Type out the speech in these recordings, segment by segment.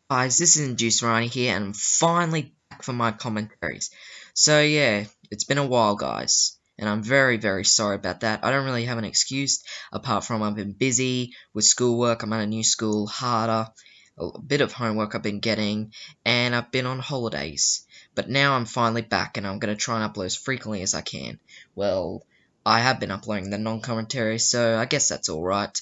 Guys, this is Induced Ronnie here, and I'm finally back for my commentaries. So yeah, it's been a while, guys, and I'm very, very sorry about that. I don't really have an excuse, apart from I've been busy with schoolwork. I'm at a new school, harder, a bit of homework I've been getting, and I've been on holidays. But now I'm finally back, and I'm going to try and upload as frequently as I can. Well, I have been uploading the non-commentary, so I guess that's alright.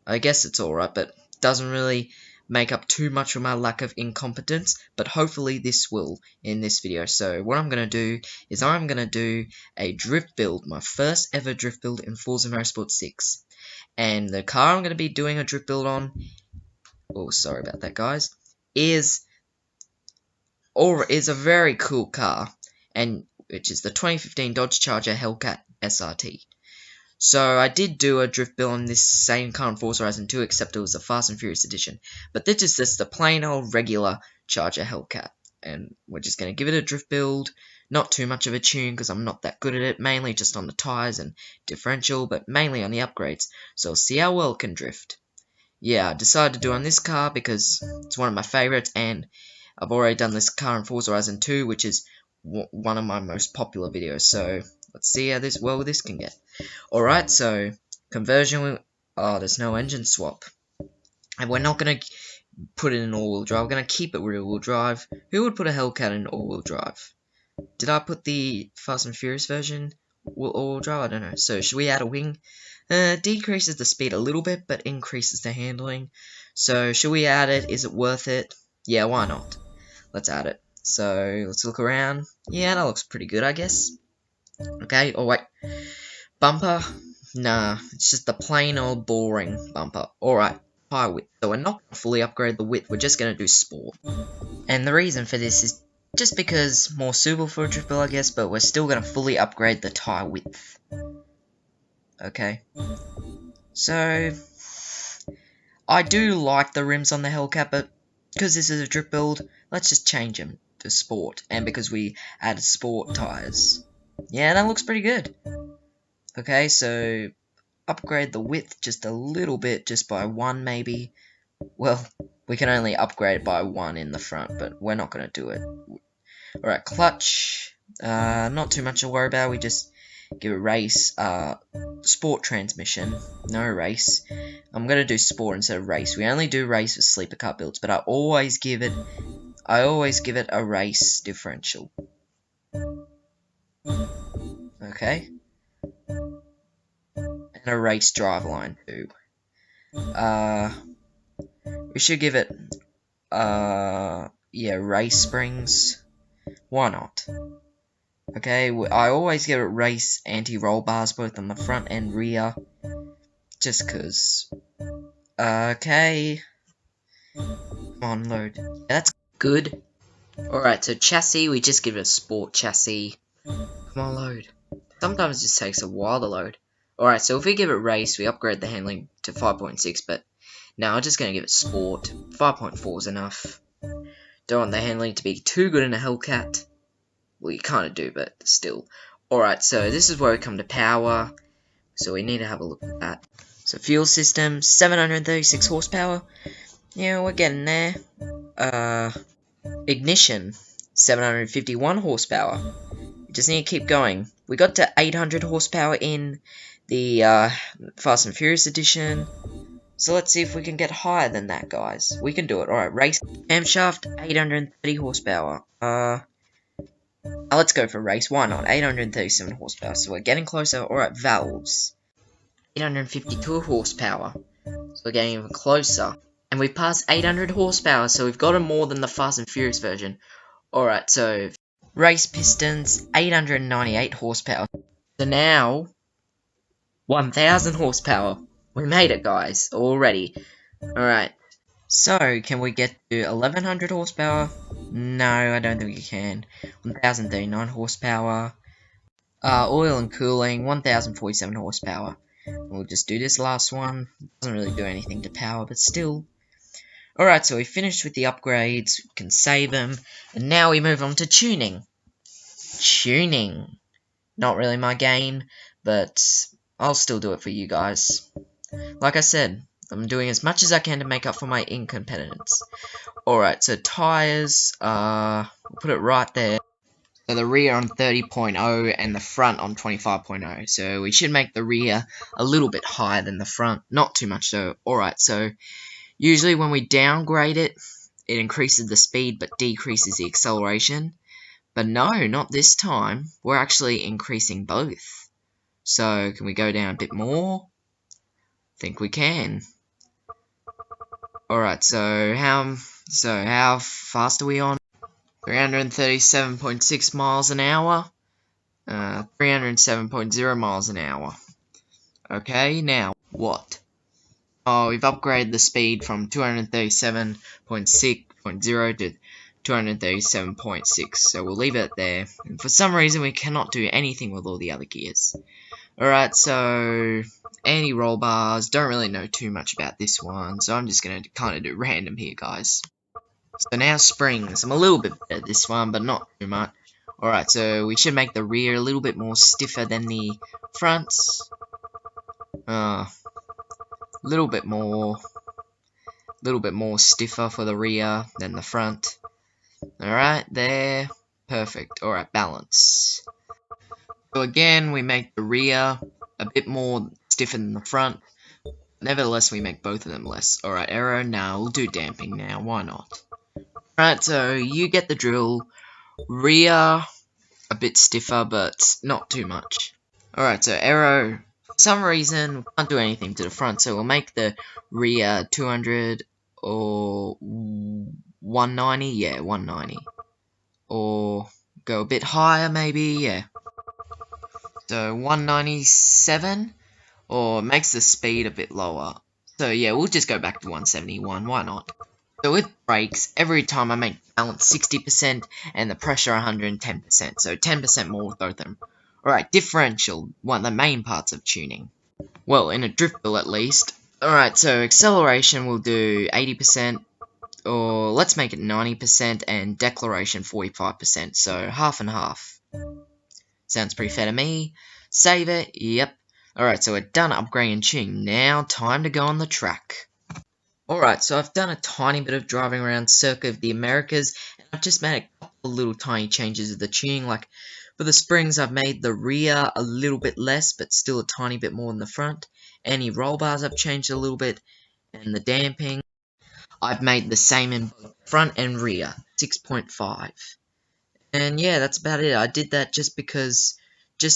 But doesn't really make up too much for my lack of incompetence, but hopefully this will in this video. So what I'm going to do is I'm going to do a drift build, my first ever drift build in Forza Motorsport 6. And the car I'm going to be doing a drift build on, oh sorry about that guys, is a very cool car, and which is the 2015 Dodge Charger Helcat SRT. So I did do a drift build on this same car in Forza Horizon 2, except it was a Fast and Furious edition. But this is just the plain old regular Charger Hellcat, and we're just going to give it a drift build. Not too much of a tune, because I'm not that good at it, mainly just on the tyres and differential, but mainly on the upgrades, so we'll see how well it can drift. Yeah, I decided to do on this car because it's one of my favourites, and I've already done this car in Forza Horizon 2, which is one of my most popular videos, so let's see how well this can get. Alright, so conversion, oh, there's no engine swap. And we're not going to put it in all-wheel drive, we're going to keep it rear-wheel drive. Who would put a Hellcat in all-wheel drive? Did I put the Fast and Furious version all-wheel drive? I don't know. So should we add a wing? Decreases the speed a little bit, but increases the handling. So should we add it? Is it worth it? Yeah, why not? Let's add it. So let's look around. Yeah, that looks pretty good, I guess. Okay, oh wait. Bumper? Nah, it's just the plain old boring bumper. Alright, high width. So we're not going to fully upgrade the width, we're just going to do sport. And the reason for this is just because more suitable for a drift build, I guess, but we're still going to fully upgrade the tire width. Okay. So, I do like the rims on the Hellcat, but because this is a drift build, let's just change them to sport. And because we added sport tires. Yeah, that looks pretty good. Okay, so upgrade the width just a little bit, just by 1 maybe. Well, we can only upgrade it by 1 in the front, but we're not going to do it. Alright, clutch. Not too much to worry about, we just give it race. Sport transmission, no race. I'm going to do sport instead of race. We only do race with sleeper car builds, but I always give it a race differential. Okay. And a race driveline too. We should give it yeah, race springs. Why not? Okay, I always give it race anti-roll bars both on the front and rear, just cause. Okay, come on, load. Yeah, that's good. Alright, so chassis, we just give it a sport chassis. Come on, load. Sometimes it just takes a while to load. Alright, so if we give it race, we upgrade the handling to 5.6, but now I'm just going to give it sport. 5.4 is enough. Don't want the handling to be too good in a Hellcat. Well, you kind of do, but still. Alright, so this is where we come to power. So we need to have a look at that. So fuel system, 736 horsepower. Yeah, we're getting there. Ignition, 751 horsepower. We just need to keep going. We got to 800 horsepower in the Fast and Furious edition. So let's see if we can get higher than that, guys. We can do it. Alright, race. Camshaft, 830 horsepower. Let's go for race. Why not? 837 horsepower. So we're getting closer. Alright, valves. 852 horsepower. So we're getting even closer. And we passed 800 horsepower, so we've gotten more than the Fast and Furious version. Alright, so race pistons, 898 horsepower. So now, 1000 horsepower. We made it, guys, already. Alright, so can we get to 1100 horsepower? No, I don't think we can. 1039 horsepower. Oil and cooling, 1047 horsepower. We'll just do this last one. Doesn't really do anything to power, but still. Alright, so we finished with the upgrades, we can save them, and now we move on to tuning. Tuning. Not really my game, but I'll still do it for you guys. Like I said, I'm doing as much as I can to make up for my incompetence. Alright, so tires, we'll put it right there. So the rear on 30.0 and the front on 25.0. So we should make the rear a little bit higher than the front. Not too much though. Alright, so usually when we downgrade it, it increases the speed but decreases the acceleration. But no, not this time. We're actually increasing both. So can we go down a bit more? Think we can. Alright, so how fast are we on? 337.6 miles an hour. 307.0 miles an hour. Okay, now what? Oh, we've upgraded the speed from 237.6.0 to 237.6, so we'll leave it there. And for some reason, we cannot do anything with all the other gears. Alright, so anti-roll bars, don't really know too much about this one, so I'm just going to kind of do random here, guys. So now springs, I'm a little bit better at this one, but not too much. Alright, so we should make the rear a little bit more stiffer than the fronts. Little bit more stiffer for the rear than the front. Alright, there. Perfect. Alright, balance. So again, we make the rear a bit more stiffer than the front. Nevertheless, we make both of them less. Alright, aero, now we'll do damping now. Why not? Alright, so you get the drill. Rear, a bit stiffer, but not too much. Alright, so aero, for some reason, we can't do anything to the front, so we'll make the rear 200 or 190, yeah, 190. Or go a bit higher, maybe, yeah. So 197, or makes the speed a bit lower. So yeah, we'll just go back to 171, why not? So with brakes, every time I make balance 60% and the pressure 110%, so 10% more with both of them. Alright, differential, one of the main parts of tuning. Well, in a drift bill at least. Alright, so acceleration we'll do 80%, or let's make it 90%, and declaration 45%, so half and half. Sounds pretty fair to me. Save it, yep. Alright, so we're done upgrading tuning. Now, time to go on the track. Alright, so I've done a tiny bit of driving around Circuit of the Americas, and I've just made a couple of little tiny changes of the tuning, like for the springs I've made the rear a little bit less, but still a tiny bit more than the front. Any roll bars I've changed a little bit, and the damping I've made the same in both front and rear, 6.5. And yeah, that's about it. I did that just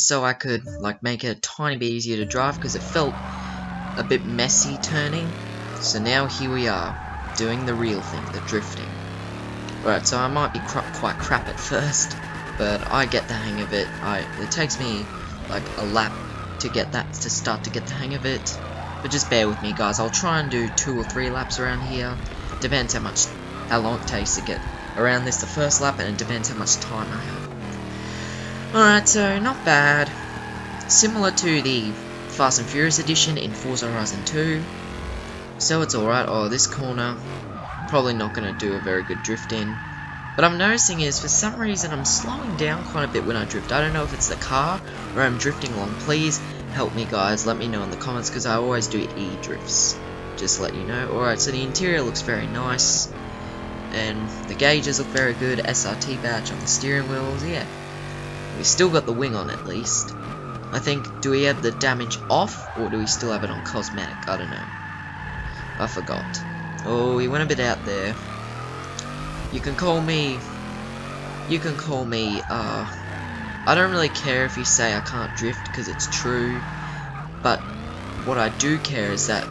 so I could like make it a tiny bit easier to drive, because it felt a bit messy turning. So now here we are, doing the real thing, the drifting. Right, so I might be quite crap at first, but I get the hang of it. It takes me like a lap to start to get the hang of it. But just bear with me, guys. I'll try and do 2 or 3 laps around here. Depends how long it takes to get around this the first lap, and it depends how much time I have. Alright, so not bad. Similar to the Fast and Furious edition in Forza Horizon 2. So it's alright. Oh, this corner, probably not going to do a very good drift in. But I'm noticing is, for some reason, I'm slowing down quite a bit when I drift. I don't know if it's the car, or I'm drifting along. Please help me, guys. Let me know in the comments, because I always do E-drifts. Just to let you know. Alright, so the interior looks very nice. And the gauges look very good. SRT badge on the steering wheels, yeah. We still got the wing on at least. I think, do we have the damage off, or do we still have it on cosmetic? I don't know. I forgot. Oh, we went a bit out there. You can call me, I don't really care if you say I can't drift, because it's true. But what I do care is that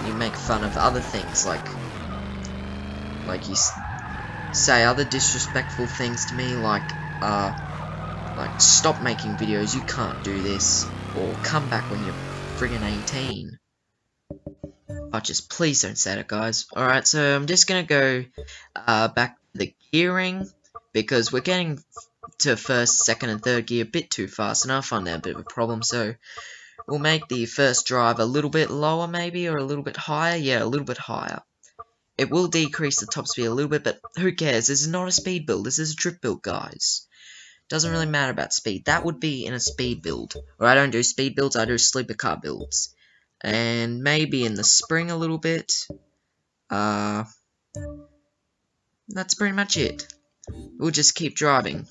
you make fun of other things, like you say other disrespectful things to me, like stop making videos, you can't do this, or come back when you're friggin' 18. Oh, just please don't say that, guys. Alright, so I'm just gonna go back to the gearing, because we're getting to first, second, and third gear a bit too fast, and I find that a bit of a problem, so we'll make the first drive a little bit lower, maybe, or a little bit higher. Yeah, a little bit higher. It will decrease the top speed a little bit, but who cares? This is not a speed build, this is a drift build, guys. Doesn't really matter about speed. That would be in a speed build. Or I don't do speed builds, I do sleeper car builds. and maybe in the spring a little bit. That's pretty much it. We'll just keep driving.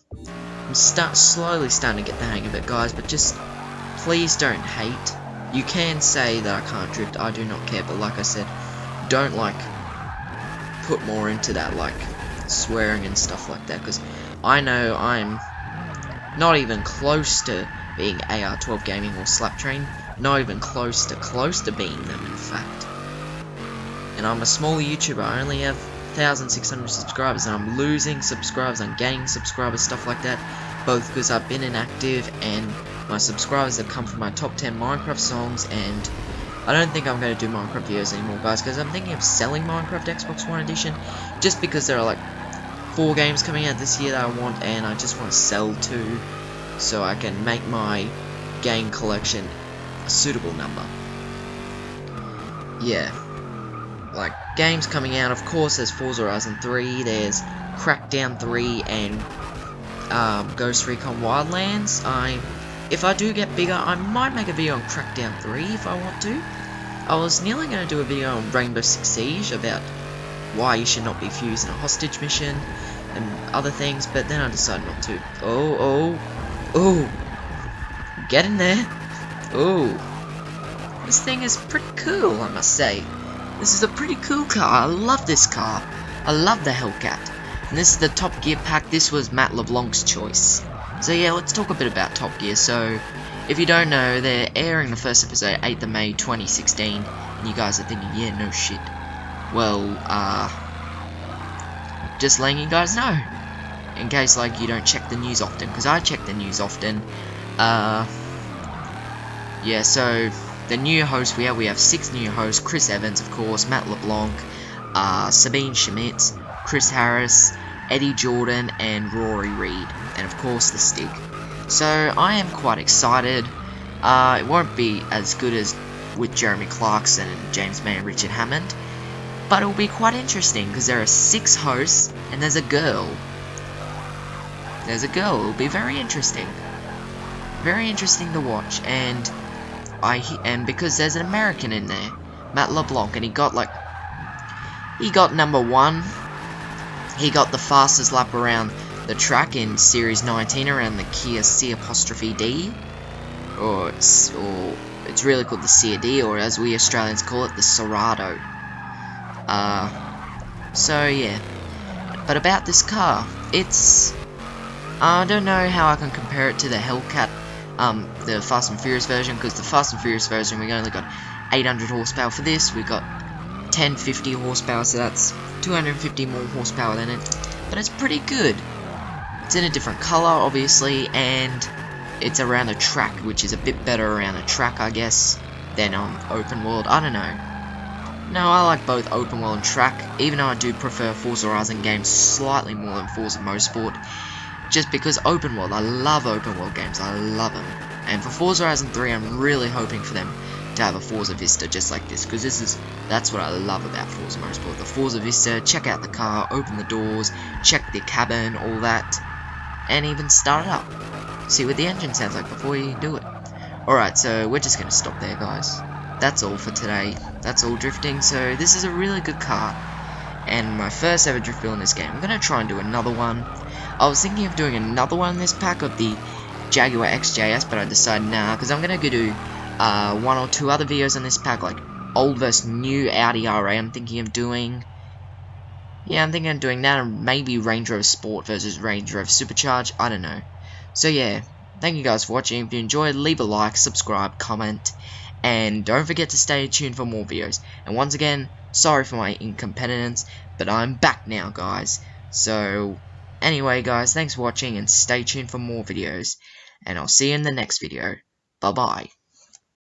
I'm slowly starting to get the hang of it, guys, but just please don't hate. You can say that I can't drift, I do not care, but like I said, don't like put more into that, like swearing and stuff like that, because I know I'm not even close to being AR12 Gaming or Slaptrain, not even close to being them, in fact. And I'm a small YouTuber, I only have 1,600 subscribers, and I'm losing subscribers, I'm gaining subscribers, stuff like that, both because I've been inactive, and my subscribers have come from my top 10 Minecraft songs, and I don't think I'm going to do Minecraft videos anymore, guys, because I'm thinking of selling Minecraft Xbox One Edition, just because there are like 4 games coming out this year that I want, and I just want to sell 2, so I can make my game collection a suitable number. Yeah. Like, games coming out, of course, there's Forza Horizon 3, there's Crackdown 3, and Ghost Recon Wildlands. If I do get bigger, I might make a video on Crackdown 3 if I want to. I was nearly going to do a video on Rainbow Six Siege about why you should not be fused in a hostage mission and other things, but then I decided not to. Oh, get in there. Oh, this thing is pretty cool, I must say. This is a pretty cool car. I love this car. I love the Helcat. And this is the Top Gear pack. This was Matt LeBlanc's choice. So yeah, let's talk a bit about Top Gear. So, if you don't know, they're airing the first episode 8th of May 2016. And you guys are thinking, yeah, no shit. Well, just letting you guys know. In case, like, you don't check the news often. Because I check the news often. Yeah, so the new hosts we have 6 new hosts: Chris Evans, of course, Matt LeBlanc, Sabine Schmitz, Chris Harris, Eddie Jordan, and Rory Reid, and of course the Stig. So I am quite excited. It won't be as good as with Jeremy Clarkson and James May and Richard Hammond, but it will be quite interesting because there are 6 hosts and there's a girl. It will be very interesting. Very interesting to watch, and because there's an American in there, Matt LeBlanc, and he got number 1. He got the fastest lap around the track in Series 19 around the Kia C''D, or it's really called the C''D, or as we Australians call it, the Serato. So yeah. But about this car, I don't know how I can compare it to the Helcat, the Fast and Furious version, because the Fast and Furious version we only got 800 horsepower. For this we got 1050 horsepower, so that's 250 more horsepower than it, but it's pretty good. It's in a different color, obviously, and it's around the track, which is a bit better around a track, I guess, than on open world. I don't know. No, I like both open world and track, even though I do prefer Forza Horizon games slightly more than Forza Motorsport, just because open world, I love open world games, I love them. And for Forza Horizon 3, I'm really hoping for them to have a Forza Vista just like this, because that's what I love about Forza Motorsport. The Forza Vista, check out the car, open the doors, check the cabin, all that, and even start it up. See what the engine sounds like before you do it. Alright, so we're just going to stop there, guys. That's all for today. That's all drifting, so this is a really good car, and my first ever drift build in this game. I'm going to try and do another one. I was thinking of doing another one in this pack of the Jaguar XJS, but I decided nah, because I'm going to go do 1 or 2 other videos on this pack, like old versus new Audi RA I'm thinking of doing. Yeah, I'm thinking of doing that, and maybe Range Rover Sport versus Range Rover Supercharge, I don't know. So yeah, thank you guys for watching. If you enjoyed, leave a like, subscribe, comment, and don't forget to stay tuned for more videos. And once again, sorry for my incompetence, but I'm back now, guys. So anyway, guys, thanks for watching, and stay tuned for more videos, and I'll see you in the next video. Bye bye.